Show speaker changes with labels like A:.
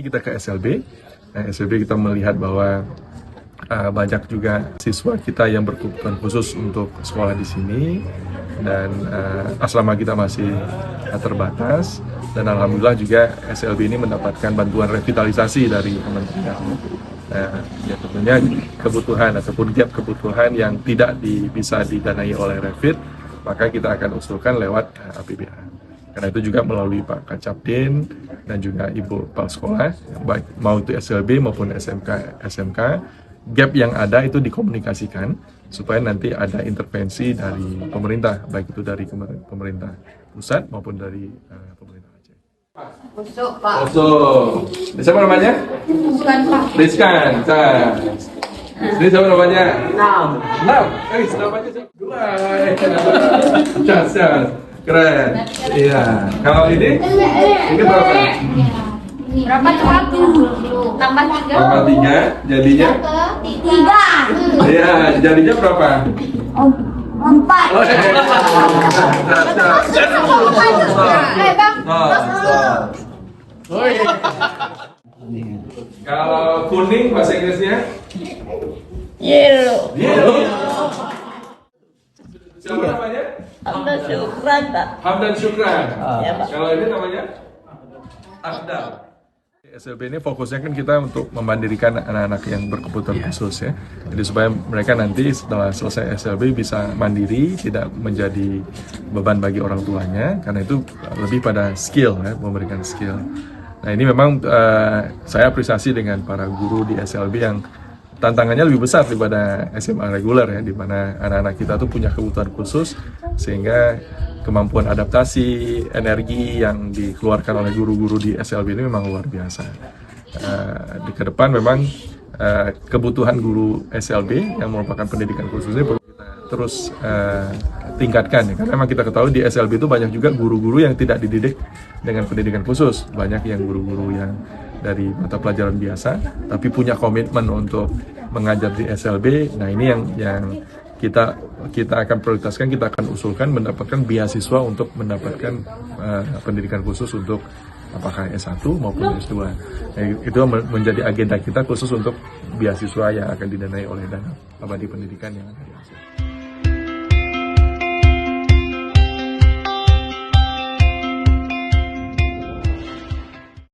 A: kita ke SLB. Nah, SLB kita melihat bahwa banyak juga siswa kita yang berkebutuhan khusus untuk sekolah di sini, dan asrama kita masih terbatas, dan alhamdulillah juga SLB ini mendapatkan bantuan revitalisasi dari kementerian. Ya tentunya kebutuhan ataupun gap kebutuhan yang tidak bisa didanai oleh Revit, maka kita akan usulkan lewat APBA. Karena itu juga melalui Pak Kacapdin dan juga Ibu Kepala Sekolah, baik mau itu SLB maupun SMK, gap yang ada itu dikomunikasikan supaya nanti ada intervensi dari pemerintah, baik itu dari pemerintah pusat maupun dari pemerintah Aceh.
B: Masuk, Pak.
A: Masuk. Siapa namanya?
B: Bukan, Pak.
A: Rizkan. Ini siapa namanya?
B: Nam.
A: Namanya siapa? Cas. Keren. Iya. Kalau ini berapa?
B: Berapa tuh? Tambah 3.
A: Tambah 3, jadinya?
B: 3.
A: Iya, jadinya berapa?
B: 4.
A: Kalau kuning bahasa Inggrisnya?
C: Yellow.
A: Siapa namanya?
C: Hamdan Syukran, Pak.
A: Hamdan Syukran.
C: Ya, Pak.
A: Kalau ini namanya? Akdal. SLB ini fokusnya kan kita untuk memandirikan anak-anak yang berkebutuhan khusus ya. Jadi supaya mereka nanti setelah selesai SLB bisa mandiri, tidak menjadi beban bagi orang tuanya, karena itu lebih pada skill ya, memberikan skill. Nah ini memang saya apresiasi dengan para guru di SLB yang tantangannya lebih besar daripada SMA reguler ya, di mana anak-anak kita tuh punya kebutuhan khusus, sehingga kemampuan adaptasi, energi yang dikeluarkan oleh guru-guru di SLB ini memang luar biasa. Di ke depan memang kebutuhan guru SLB yang merupakan pendidikan khusus ini perlu kita terus tingkatkan ya, karena memang kita ketahui di SLB itu banyak juga guru-guru yang tidak dididik dengan pendidikan khusus, banyak yang guru-guru yang dari mata pelajaran biasa tapi punya komitmen untuk mengajar di SLB. Nah ini yang kita akan prioritaskan, kita akan usulkan mendapatkan beasiswa untuk mendapatkan pendidikan khusus untuk apakah S1 maupun S2. Nah, itu menjadi agenda kita khusus untuk beasiswa yang akan didanai oleh Dana Abadi Pendidikan yang ada di Aceh.